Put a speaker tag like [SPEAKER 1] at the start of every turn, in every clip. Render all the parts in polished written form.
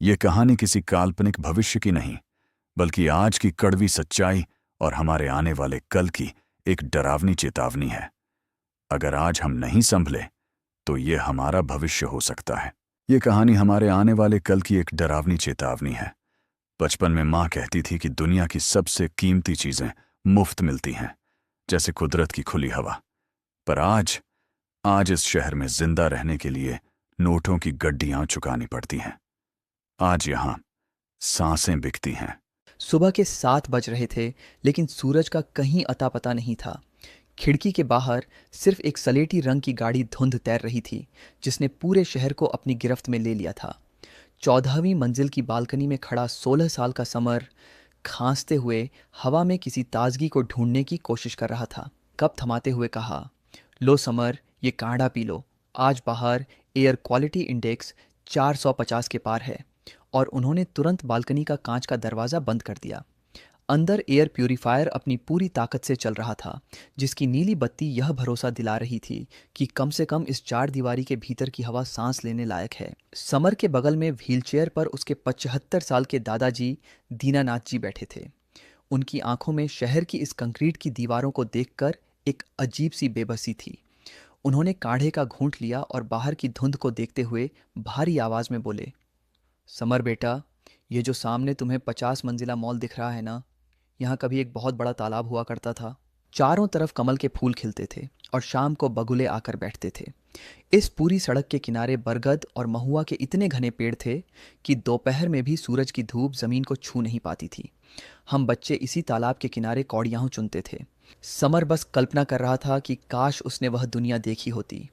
[SPEAKER 1] ये कहानी किसी काल्पनिक भविष्य की नहीं, बल्कि आज की कड़वी सच्चाई और हमारे आने वाले कल की एक डरावनी चेतावनी है। अगर आज हम नहीं संभले, तो ये हमारा भविष्य हो सकता है। ये कहानी हमारे आने वाले कल की एक डरावनी चेतावनी है। बचपन में माँ कहती थी कि दुनिया की सबसे कीमती चीजें मुफ्त मिलती हैं, जैसे कुदरत की खुली हवा। पर आज आज इस शहर में जिंदा रहने के लिए नोटों की गड्डियां चुकानी पड़ती हैं। आज यहां सांसें बिकती हैं।
[SPEAKER 2] सुबह के 7 बज रहे थे, लेकिन सूरज का कहीं अता पता नहीं था। खिड़की के बाहर सिर्फ एक सलेटी रंग की गाड़ी धुंध तैर रही थी, जिसने पूरे शहर को अपनी गिरफ्त में ले लिया था। 14वीं मंजिल की बालकनी में खड़ा 16 साल का समर खांसते हुए हवा में किसी ताजगी को ढूंढने की कोशिश कर रहा था। कप थमाते हुए कहा, लो समर, ये काढ़ा पी लो। आज बाहर एयर क्वालिटी इंडेक्स 450 के पार है। और उन्होंने तुरंत बालकनी का कांच का दरवाज़ा बंद कर दिया। अंदर एयर प्यूरीफायर अपनी पूरी ताकत से चल रहा था, जिसकी नीली बत्ती यह भरोसा दिला रही थी कि कम से कम इस चार दीवारी के भीतर की हवा सांस लेने लायक है। समर के बगल में व्हीलचेयर पर उसके 75 साल के दादाजी दीनानाथ जी बैठे थे। उनकी आंखों में शहर की इस कंक्रीट की दीवारों को देखकर एक अजीब सी बेबसी थी। उन्होंने काढ़े का घूंट लिया और बाहर की धुंध को देखते हुए भारी आवाज में बोले, समर बेटा, ये जो सामने तुम्हें 50 मंजिला मॉल दिख रहा है ना, यहाँ कभी एक बहुत बड़ा तालाब हुआ करता था। चारों तरफ कमल के फूल खिलते थे और शाम को बगुले आकर बैठते थे। इस पूरी सड़क के किनारे बरगद और महुआ के इतने घने पेड़ थे कि दोपहर में भी सूरज की धूप जमीन को छू नहीं पाती थी। हम बच्चे इसी तालाब के किनारे कौड़ियाँ चुनते थे। समर बस कल्पना कर रहा था कि काश उसने वह दुनिया देखी होती,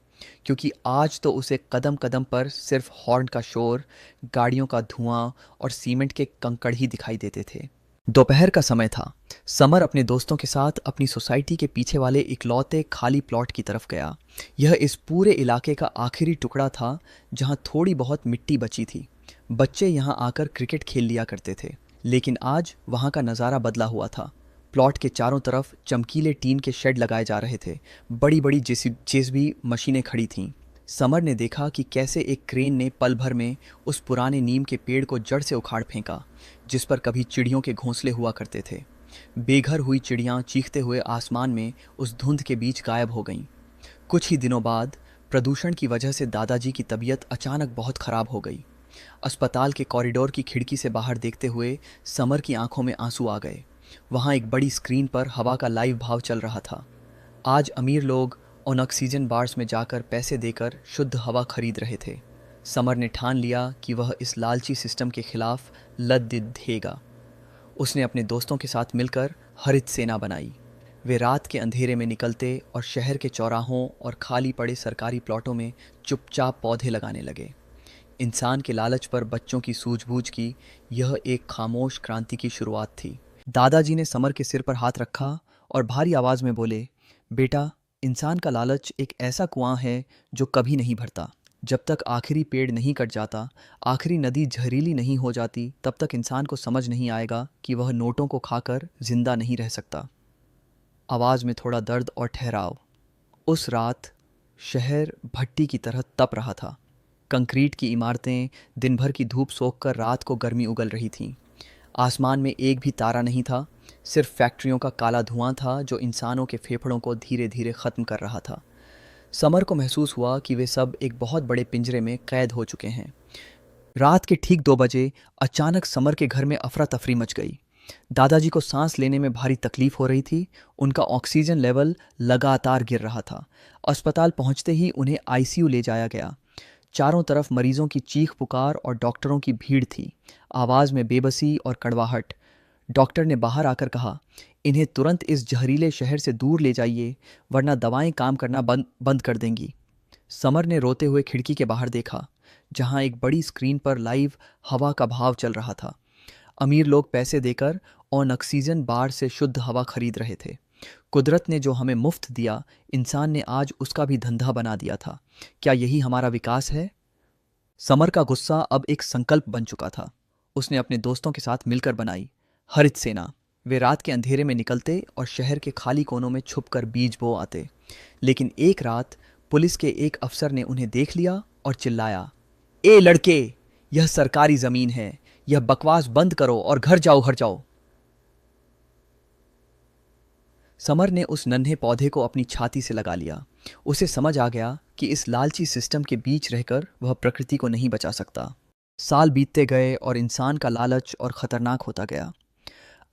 [SPEAKER 2] क्योंकि आज तो उसे कदम कदम पर सिर्फ हॉर्न का शोर, गाड़ियों का धुआं और सीमेंट के कंकड़ ही दिखाई देते थे। दोपहर का समय था। समर अपने दोस्तों के साथ अपनी सोसाइटी के पीछे वाले इकलौते खाली प्लॉट की तरफ गया। यह इस पूरे इलाके का आखिरी टुकड़ा था जहां थोड़ी बहुत मिट्टी बची थी। बच्चे यहां आकर क्रिकेट खेल लिया करते थे, लेकिन आज वहां का नज़ारा बदला हुआ था। प्लॉट के चारों तरफ चमकीले टीन के शेड लगाए जा रहे थे। बड़ी बड़ी जेसीबी मशीनें खड़ी थीं। समर ने देखा कि कैसे एक क्रेन ने पल भर में उस पुराने नीम के पेड़ को जड़ से उखाड़ फेंका, जिस पर कभी चिड़ियों के घोंसले हुआ करते थे। बेघर हुई चिड़ियां चीखते हुए आसमान में उस धुंध के बीच गायब हो गईं। कुछ ही दिनों बाद प्रदूषण की वजह से दादाजी की तबीयत अचानक बहुत खराब हो गई। अस्पताल के कॉरिडोर की खिड़की से बाहर देखते हुए समर की आंखों में आंसू आ गए। वहाँ एक बड़ी स्क्रीन पर हवा का लाइव भाव चल रहा था। आज अमीर लोग उन ऑक्सीजन बार्स में जाकर पैसे देकर शुद्ध हवा खरीद रहे थे। समर ने ठान लिया कि वह इस लालची सिस्टम के खिलाफ लड़ेगा। उसने अपने दोस्तों के साथ मिलकर हरित सेना बनाई। वे रात के अंधेरे में निकलते और शहर के चौराहों और खाली पड़े सरकारी प्लॉटों में चुपचाप पौधे लगाने लगे। इंसान के लालच पर बच्चों की सूझबूझ की यह एक खामोश क्रांति की शुरुआत थी। दादाजी ने समर के सिर पर हाथ रखा और भारी आवाज में बोले, बेटा, इंसान का लालच एक ऐसा कुआं है जो कभी नहीं भरता। जब तक आखिरी पेड़ नहीं कट जाता, आखिरी नदी जहरीली नहीं हो जाती, तब तक इंसान को समझ नहीं आएगा कि वह नोटों को खाकर जिंदा नहीं रह सकता। आवाज में थोड़ा दर्द और ठहराव। उस रात शहर भट्टी की तरह तप रहा था। कंक्रीट की इमारतें दिन भर की धूप सोखकर रात को गर्मी उगल रही थीं। आसमान में एक भी तारा नहीं था, सिर्फ फैक्ट्रियों का काला धुआं था जो इंसानों के फेफड़ों को धीरे धीरे ख़त्म कर रहा था। समर को महसूस हुआ कि वे सब एक बहुत बड़े पिंजरे में कैद हो चुके हैं। रात के ठीक 2 बजे अचानक समर के घर में अफरा तफरी मच गई। दादाजी को सांस लेने में भारी तकलीफ हो रही थी। उनका ऑक्सीजन लेवल लगातार गिर रहा था। अस्पताल पहुंचते ही उन्हें आईसीयू ले जाया गया। चारों तरफ मरीजों की चीख पुकार और डॉक्टरों की भीड़ थी, आवाज़ में बेबसी और कड़वाहट। डॉक्टर ने बाहर आकर कहा, इन्हें तुरंत इस जहरीले शहर से दूर ले जाइए, वरना दवाएं काम करना बंद कर देंगी। समर ने रोते हुए खिड़की के बाहर देखा, जहां एक बड़ी स्क्रीन पर लाइव हवा का भाव चल रहा था। अमीर लोग पैसे देकर ऑन ऑक्सीजन बार से शुद्ध हवा खरीद रहे थे। कुदरत ने जो हमें मुफ्त दिया, इंसान ने आज उसका भी धंधा बना दिया था। क्या यही हमारा विकास है? समर का गुस्सा अब एक संकल्प बन चुका था। उसने अपने दोस्तों के साथ मिलकर बनाई हरित सेना। वे रात के अंधेरे में निकलते और शहर के खाली कोनों में छुपकर बीज बो आते। लेकिन एक रात पुलिस के एक अफसर ने उन्हें देख लिया और चिल्लाया, ए लड़के, यह सरकारी जमीन है। यह बकवास बंद करो और घर जाओ, घर जाओ। समर ने उस नन्हे पौधे को अपनी छाती से लगा लिया। उसे समझ आ गया कि इस लालची सिस्टम के बीच रहकर वह प्रकृति को नहीं बचा सकता। साल बीतते गए और इंसान का लालच और खतरनाक होता गया।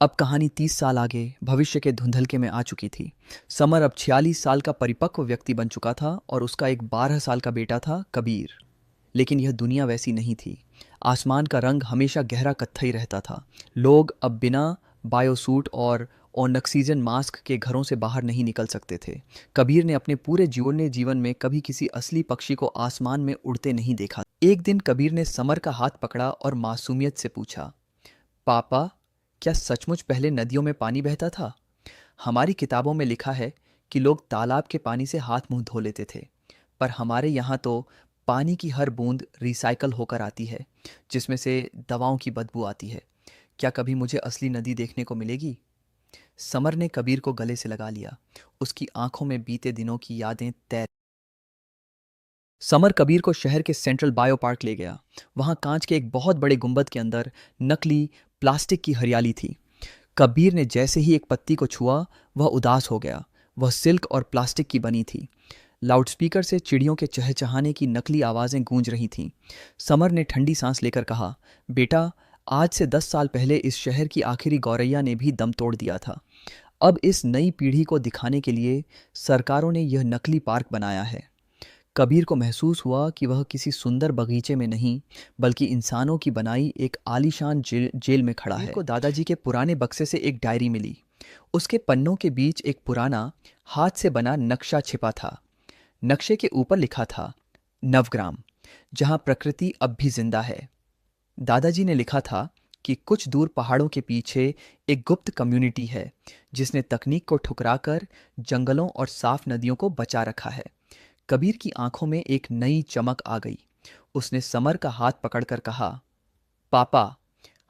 [SPEAKER 2] अब कहानी 30 साल आगे भविष्य के धुंधलके में आ चुकी थी। समर अब 46 साल का परिपक्व व्यक्ति बन चुका था और उसका एक 12 साल का बेटा था, कबीर। लेकिन यह दुनिया वैसी नहीं थी। आसमान का रंग हमेशा गहरा कत्थई रहता था। लोग अब बिना बायोसूट और ऑक्सीजन मास्क के घरों से बाहर नहीं निकल सकते थे। कबीर ने अपने पूरे जीवन में कभी किसी असली पक्षी को आसमान में उड़ते नहीं देखा। एक दिन कबीर ने समर का हाथ पकड़ा और मासूमियत से पूछा, पापा, क्या सचमुच पहले नदियों में पानी बहता था? हमारी किताबों में लिखा है कि लोग तालाब के पानी से हाथ मुंह धो लेते थे, पर हमारे यहाँ तो पानी की हर बूंद रिसाइकल होकर आती है, जिसमें से दवाओं की बदबू आती है। क्या कभी मुझे असली नदी देखने को मिलेगी? समर ने कबीर को गले से लगा लिया। उसकी आंखों में बीते दिनों की यादें तैर। समर कबीर को शहर के सेंट्रल बायो पार्क ले गया। वहां कांच के एक बहुत बड़े गुंबद के अंदर नकली प्लास्टिक की हरियाली थी। कबीर ने जैसे ही एक पत्ती को छुआ, वह उदास हो गया। वह सिल्क और प्लास्टिक की बनी थी। लाउडस्पीकर से चिड़ियों के चहचहाने की नकली आवाज़ें गूंज रही थीं। समर ने ठंडी सांस लेकर कहा, बेटा, आज से 10 साल पहले इस शहर की आखिरी गौरैया ने भी दम तोड़ दिया था। अब इस नई पीढ़ी को दिखाने के लिए सरकारों ने यह नकली पार्क बनाया है। कबीर को महसूस हुआ कि वह किसी सुंदर बगीचे में नहीं, बल्कि इंसानों की बनाई एक आलीशान जेल में खड़ा है। को दादाजी के पुराने बक्से से एक डायरी मिली। उसके पन्नों के बीच एक पुराना हाथ से बना नक्शा छिपा था। नक्शे के ऊपर लिखा था, नवग्राम, जहां प्रकृति अब भी जिंदा है। दादाजी ने लिखा था कि कुछ दूर पहाड़ों के पीछे एक गुप्त कम्युनिटी है, जिसने तकनीक को ठुकराकर जंगलों और साफ नदियों को बचा रखा है। कबीर की आंखों में एक नई चमक आ गई। उसने समर का हाथ पकड़कर कहा, पापा,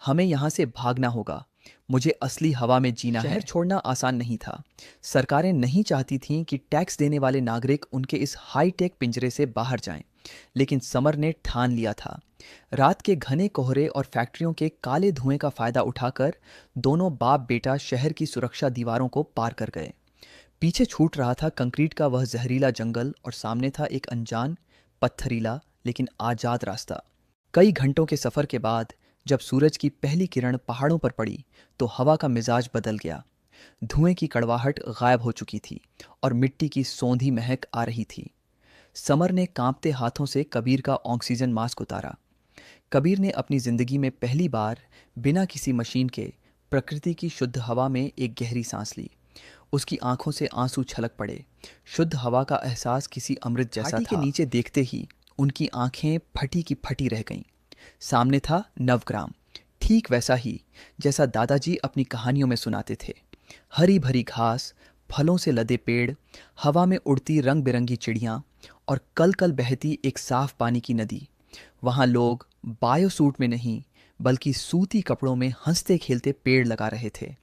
[SPEAKER 2] हमें यहां से भागना होगा। मुझे असली हवा में जीना है। शहर छोड़ना आसान नहीं था। सरकारें नहीं चाहती थीं कि टैक्स देने वाले नागरिक उनके इस हाईटेक पिंजरे से बाहर जाएं। लेकिन समर ने ठान लिया था। रात के घने कोहरे और फैक्ट्रियों के काले धुएं का फायदा उठाकर दोनों बाप बेटा शहर की सुरक्षा दीवारों को पार कर गए। पीछे छूट रहा था कंक्रीट का वह जहरीला जंगल और सामने था एक अनजान, पत्थरीला लेकिन आजाद रास्ता। कई घंटों के सफर के बाद जब सूरज की पहली किरण पहाड़ों पर पड़ी तो हवा का मिजाज बदल गया। धुएं की कड़वाहट गायब हो चुकी थी और मिट्टी की सौंधी महक आ रही थी। समर ने कांपते हाथों से कबीर का ऑक्सीजन मास्क उतारा। कबीर ने अपनी जिंदगी में पहली बार बिना किसी मशीन के प्रकृति की शुद्ध हवा में एक गहरी सांस ली। उसकी आंखों से आंसू छलक पड़े। शुद्ध हवा का एहसास किसी अमृत जैसा था। के नीचे देखते ही उनकी आंखें फटी की फटी रह गईं। सामने था नवग्राम, ठीक वैसा ही जैसा दादाजी अपनी कहानियों में सुनाते थे। हरी भरी घास, फलों से लदे पेड़, हवा में उड़ती रंग बिरंगी चिड़ियां और कल कल बहती एक साफ पानी की नदी। वहां लोग बायोसूट में नहीं, बल्कि सूती कपड़ों में हंसते खेलते पेड़ लगा रहे थे।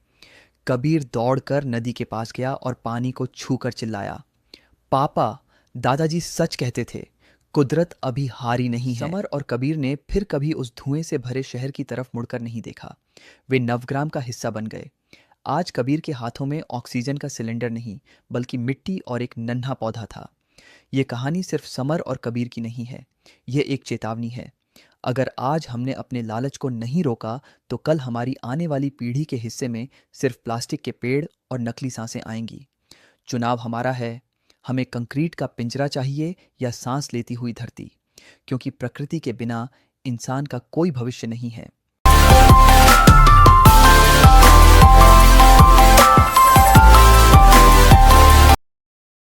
[SPEAKER 2] कबीर दौड़कर नदी के पास गया और पानी को छूकर चिल्लाया, पापा, दादाजी सच कहते थे, कुदरत अभी हारी नहीं है। समर और कबीर ने फिर कभी उस धुएं से भरे शहर की तरफ मुड़कर नहीं देखा। वे नवग्राम का हिस्सा बन गए। आज कबीर के हाथों में ऑक्सीजन का सिलेंडर नहीं, बल्कि मिट्टी और एक नन्हा पौधा था। यह कहानी सिर्फ समर और कबीर की नहीं है, यह एक चेतावनी है। अगर आज हमने अपने लालच को नहीं रोका तो कल हमारी आने वाली पीढ़ी के हिस्से में सिर्फ प्लास्टिक के पेड़ और नकली सांसें आएंगी। चुनाव हमारा है, हमें कंक्रीट का पिंजरा चाहिए या सांस लेती हुई धरती, क्योंकि प्रकृति के बिना इंसान का कोई भविष्य नहीं है।